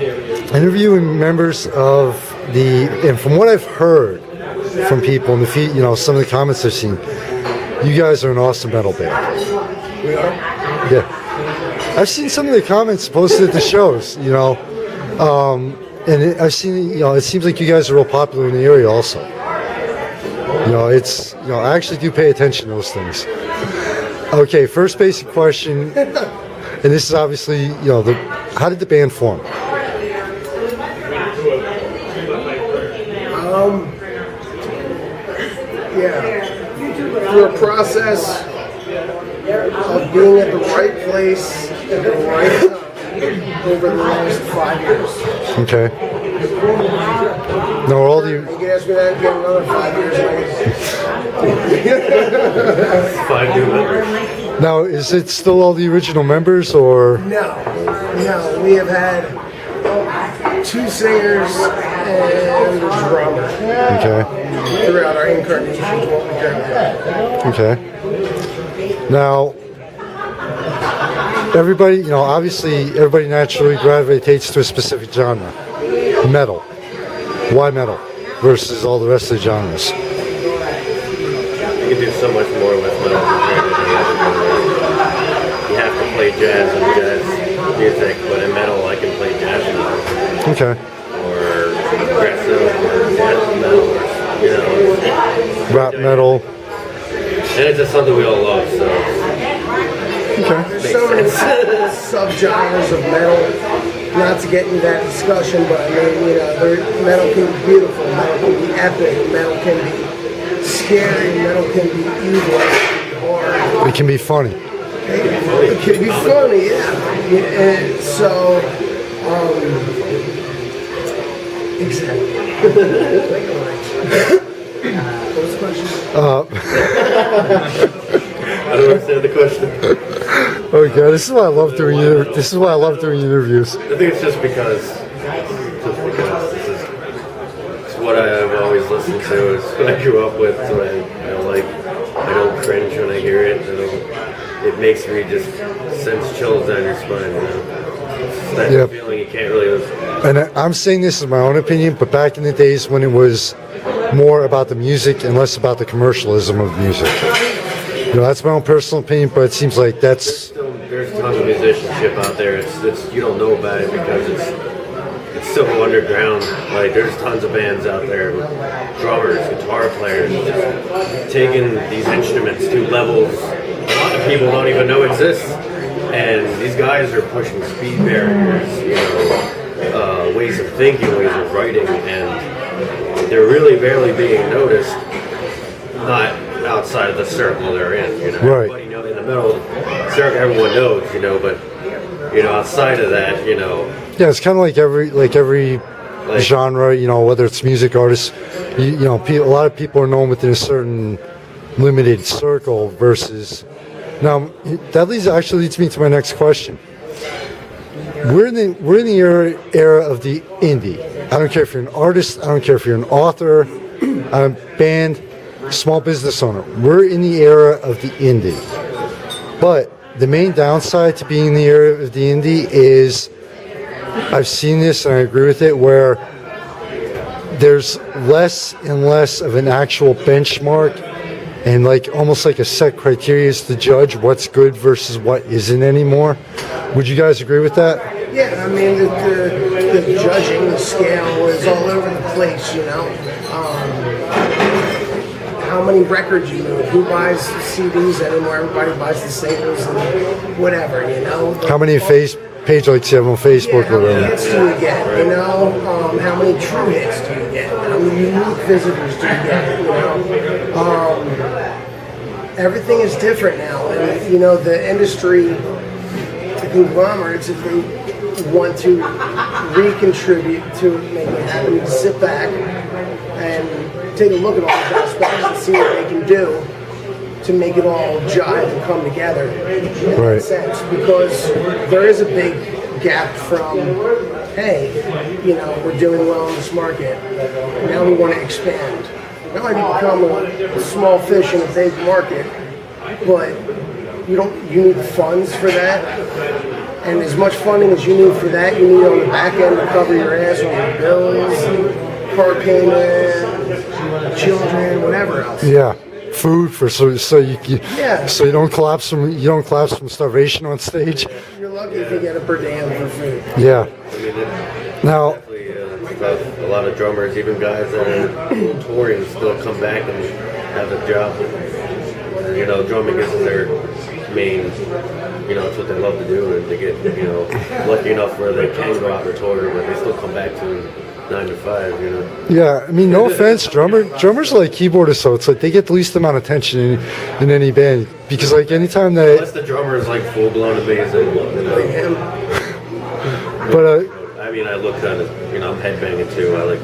interviewing members of and from what I've heard from people and some of the comments I've seen, you guys are an awesome metal band. We are? Yeah. I've seen some of the comments posted at the shows, and I've seen, it seems like you guys are real popular in the area also. I actually do pay attention to those things. Okay, first basic question, and this is obviously, how did the band form? Through a process of being at the right place at the right time over the last 5 years. Okay. Now, all the... You can ask me that again another 5 years. 5 new members. Now, is it still all the original members, or...? No. We have had 2 singers and a drummer. Okay. Throughout our incarnations, what we currently have. Okay. Now, everybody, obviously, everybody naturally gravitates to a specific genre. Metal. Why metal versus all the rest of the genres? You can do so much more with metal compared to the other genres. You have to play jazz and jazz music, but in metal I can play jazz music. Okay. Or progressive or death metal or, rap metal. And it's just something we all love, so. Okay. There's so many sub-genres of metal. Not to get into that discussion, but I mean, metal can be beautiful, metal can be epic, metal can be scary, metal can be evil, or it can be funny. It can be funny, yeah. And so, exactly. What was the question? I don't understand the question. Okay, this is why I love doing interviews. I think it's just because it's what I've always listened to. It's what I grew up with. So I don't cringe when I hear it. It makes me just sends chills down your spine. It's that feeling you can't really. And I'm saying this is my own opinion, but back in the days when it was more about the music and less about the commercialism of music. That's my own personal opinion, but it seems like there's tons of musicianship out there. It's you don't know about it because it's so underground. Like there's tons of bands out there with drummers, guitar players, just taking these instruments to levels a lot of people don't even know exist. And these guys are pushing speed barriers, ways of thinking, ways of writing, and they're really barely being noticed. Not outside of the circle they're in, Right. Everybody in the middle circle, everyone knows, but outside of that, Yeah, it's kind of like every genre, whether it's music artists, a lot of people are known within a certain limited circle versus. Now, that actually leads me to my next question. We're in the era of the indie. I don't care if you're an artist. I don't care if you're an author, a band, small business owner. We're in the era of the indie. But the main downside to being in the era of the indie is, I've seen this and I agree with it, where there's less and less of an actual benchmark and almost like a set criteria to judge what's good versus what isn't anymore. Would you guys agree with that? Yeah, I mean, the judging, the scale is all over the place, how many records you move, who buys CDs anymore, everybody buys the singles and whatever, How many page likes you have on Facebook? How many hits do you get, how many true hits do you get, how many unique visitors do you get, everything is different now, and the industry, the conglomerates, if they want to recontribute to make it happen, to sit back and take a look at all the aspects and see what they can do to make it all jive and come together in that sense. Because there is a big gap from, hey, we're doing well in this market, now we want to expand. Not like you become a small fish in a big market, but you need funds for that. And as much funding as you need for that, you need on the back end to cover your ass on your bills, car payment, children, whatever else. Yeah, food for so Yeah. so you don't collapse from starvation on stage. You're lucky if you get a per diem for food. Yeah. I mean, Now, definitely a lot of drummers, even guys that are touring, still come back and have a job. You know, drumming isn't their main. You know, it's what they love to do, and they get lucky enough where they can go out and tour, but they still come back to 9 to 5. You know. yeah, I mean, no offense, drummers are like keyboardists, so it's like they get the least amount of attention in any band because like anytime Unless that, the drummer is like full blown amazing. You know. Like him. but I mean, I look kind of, I'm headbanging too. I like.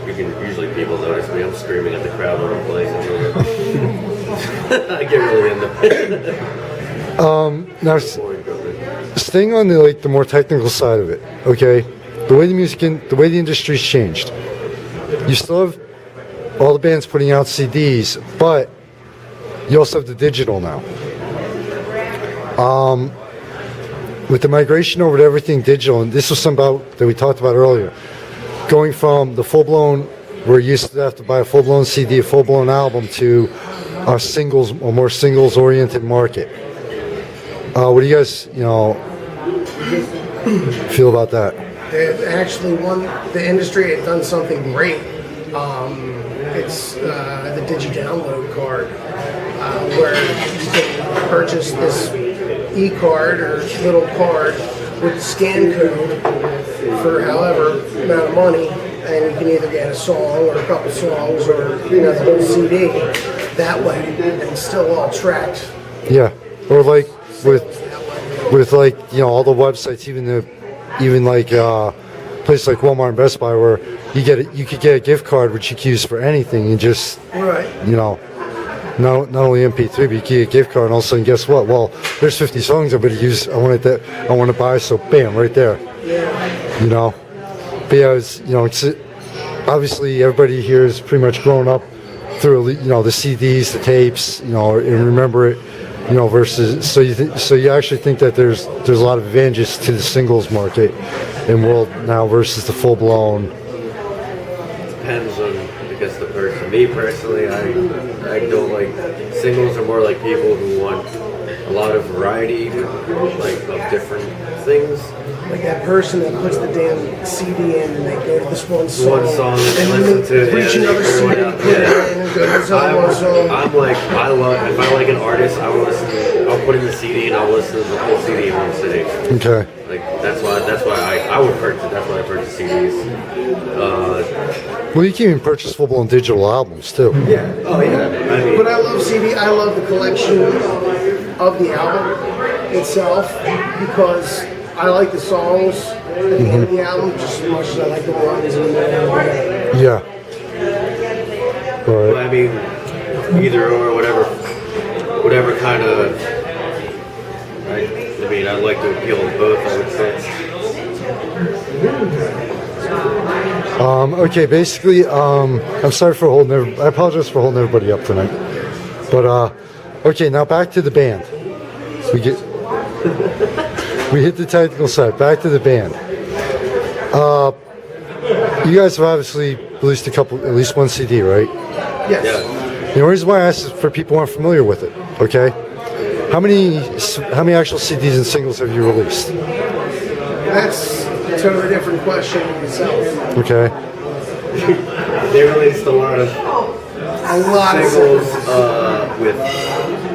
Usually people notice me. I'm screaming at the crowd when I'm playing. I get really into it. now staying on the more technical side of it, okay, the way the industry's changed, you still have all the bands putting out CDs, but you also have the digital now. With the migration over to everything digital, and this was something that we talked about earlier, going from the full-blown, where you used to have to buy a full-blown CD, a full-blown album, to a more singles-oriented market. What do you guys, feel about that? Actually, the industry had done something great. It's the digi-download card, where you can purchase this e-card or little card with scan code for however amount of money, and you can either get a song or a couple songs or the whole CD that way, and it's still all tracked. Yeah, or like with all the websites, even places like Walmart and Best Buy, where you could get a gift card which you can use for anything, and just Right. not only MP3, but you get a gift card, and all of a sudden, guess what? Well, there's 50 songs I'm going to use. I want to buy, so bam, right there. Yeah. But yeah, it's obviously everybody here has pretty much grown up through the CDs, the tapes, and remember it, versus so you actually think that there's a lot of advantages to the singles market in world now versus the full blown. Depends on, I guess, the person. Me personally, I don't like singles. Are more like people who want a lot of variety, of different things. Like that person that puts the damn CD in and they go to this one song. And they listen to it. Reach another CD, put it in, and go to this other one song. I'm like, if I like an artist, I'll put in the CD and I'll listen to the whole CD in one sitting. Okay. Like that's why I would purchase. That's why I purchase CDs. Well, you can even purchase full blown digital albums too. Yeah. Oh yeah. I mean, But I love CD. I love the collection of the album itself because I like the songs at the end of the album just as much as I like the ones in the middle. Yeah. well, Right. I mean, either or, whatever kind of. I mean, I like to appeal to both. I would say. Okay. Basically, I'm sorry for I apologize for holding everybody up tonight. But okay, now back to the band. We hit the technical side. Back to the band. You guys have obviously released at least one CD, right? Yes. Yeah. The reason why I asked is for people who aren't familiar with it. Okay. How many actual CDs and singles have you released? That's a totally different question in itself. Okay. They released a lot of singles Of with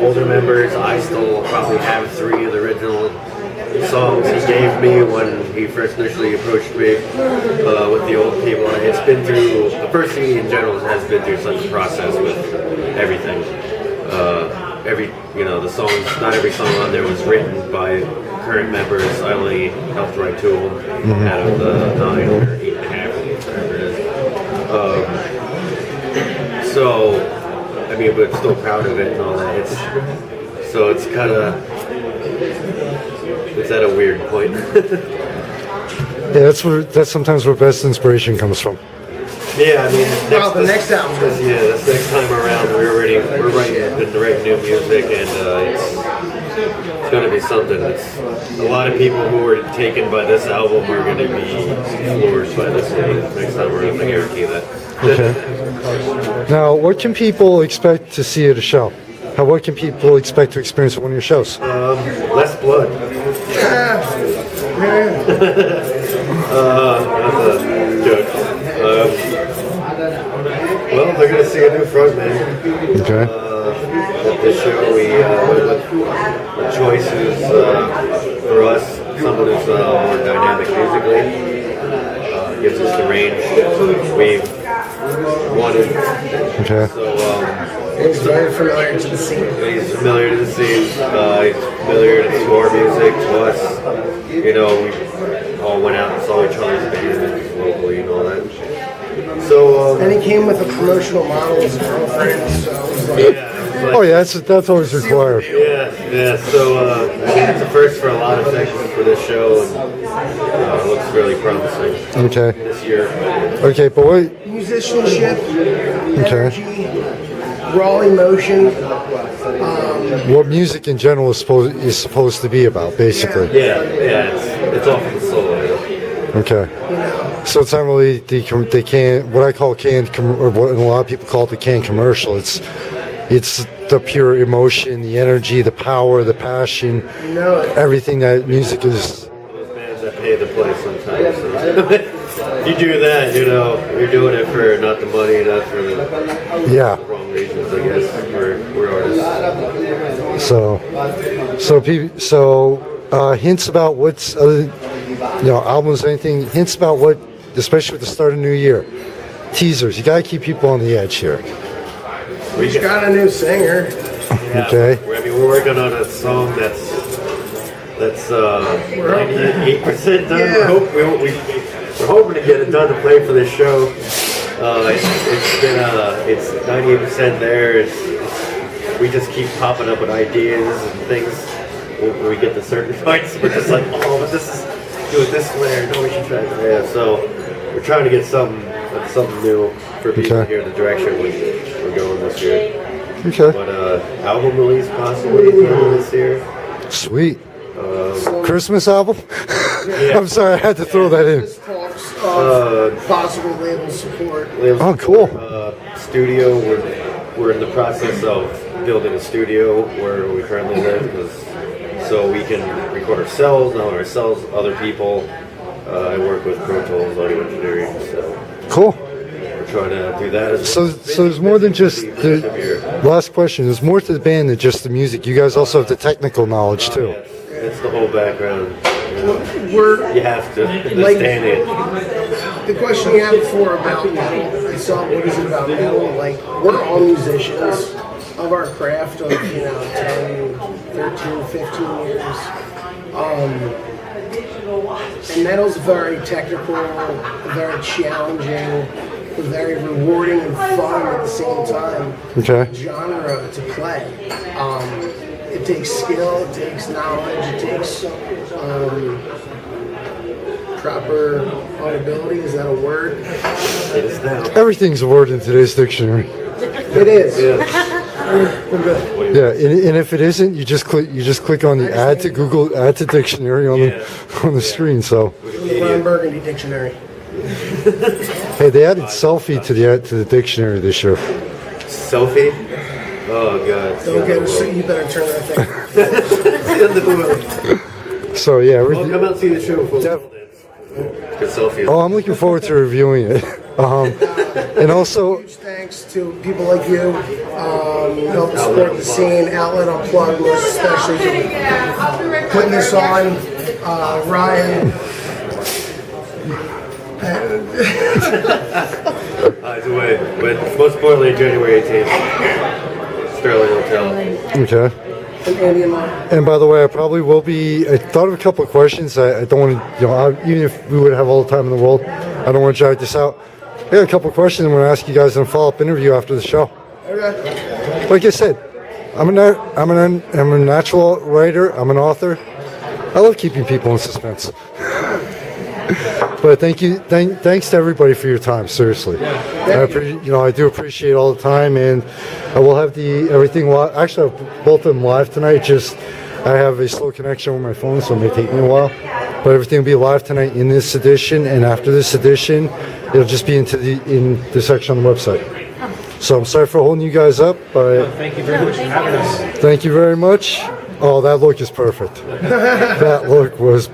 older members. I still probably have 3 of the original songs he gave me when he first initially approached me with the old people. It's been through, the first CD in general has been through such a process with everything. The songs, not every song on there was written by current members. I only helped write 2 of them out of the 9 or 8.5, whatever it is. So, I mean, but still proud of it and all that. It's kind of, it's at a weird point. Yeah, that's sometimes where best inspiration comes from. Yeah, I mean, the next album. This next time around, we're writing new music, and it's going to be something that's a lot of people who were taken by this album are going to be floored by this one next time around. I guarantee that. Okay. Now, what can people expect to see at a show? What can people expect to experience at one of your shows? Less blood. That's a joke. Well, they're going to see a new frontman. Okay. At this show, we the choice is for us someone who's more dynamic musically, gives us the range we've wanted. Okay. So He's very familiar to the scene. he's familiar to the scene. He's familiar to our music, to us. You know, we all went out and saw each other's bands locally and all that. So And he came with a promotional model as a girlfriend, so it was like, yeah. Oh yeah, that's always required. Yeah. So I mean, it's a first for a lot of sections for this show, and it looks really promising Okay. this year. Okay, but what? musicianship, energy, raw emotion. What music in general is supposed to be about, basically. Yeah. It's all from the soul. You know? Okay. So it's not really the what I call or what a lot of people call it the canned commercial. It's the pure emotion, the energy, the power, the passion, everything that music is. Those bands that pay the play sometimes. So. You do that, you know, you're doing it for not the money, not for the wrong reasons, I guess. We're artists. So hints about what's albums, anything. Hints about what, especially with the start of the new year. Teasers. You gotta keep people on the edge here. We just got a new singer. Yeah, Okay. I mean, we're working on a song that's 98% done. Yeah. We're hoping to get it done to play for this show. It's 98% there. We just keep popping up with ideas and things. When we get to certain points, we're just like, oh, but this is do it this way, or no, we should try it. Yeah, so we're trying to get something new for people to hear the direction we're going this year. Okay. But album release possibly this year. Sweet. Christmas album? I'm sorry, I had to throw that in. Just talks of possible label support. Oh, cool. Studio. We're in the process of building a studio where we currently live, so we can record ourselves, not ourselves, other people. I work with Pro Tools audio engineering, so Cool. we're trying to do that. So there's more than just the last question. There's more to the band than just the music. You guys also have the technical knowledge too. It's the whole background. We're You have to understand it. the question you had before about metal. I saw what is it about metal? Like we're all musicians of our craft of 10, 13, 15 years. And metal's very technical, very challenging, very rewarding and fun at the same time. Okay. Genre to play. It takes skill, it takes knowledge, it takes proper audibility. Is that a word? It is now. Everything's a word in today's dictionary. It is. Yeah. We're good. Yeah, and if it isn't, you just click on the add to Google, add to dictionary on the screen. So The Ron Burgundy Dictionary. hey, they added selfie to the dictionary this year. Selfie? Oh god. Don't get us. You better turn that thing. So yeah, Well, everything. come out and see the show. Good selfie. Oh, I'm looking forward to reviewing it. And also, Huge thanks to people like you who help support the scene. Outlet Unplugged, most especially for putting this on. Ryan. Either way, but most importantly, January 18th, Sterling Hotel. okay. And Andy and Mike. And by the way, I probably will be. I thought of a couple of questions. I don't want to, even if we would have all the time in the world, I don't want to drag this out. I got a couple of questions I'm going to ask you guys in a follow-up interview after the show. Okay. Like I said, I'm a natural writer. I'm an author. I love keeping people in suspense. But thanks to everybody for your time. Seriously, I do appreciate all the time, and I will have everything live. Actually, I have both of them live tonight. Just I have a slow connection with my phone, so it may take me a while. But everything will be live tonight in this edition, and after this edition, it'll just be in the section on the website. So I'm sorry for holding you guys up, but Thank you very much for having us. thank you very much. Oh, that look is perfect. That look was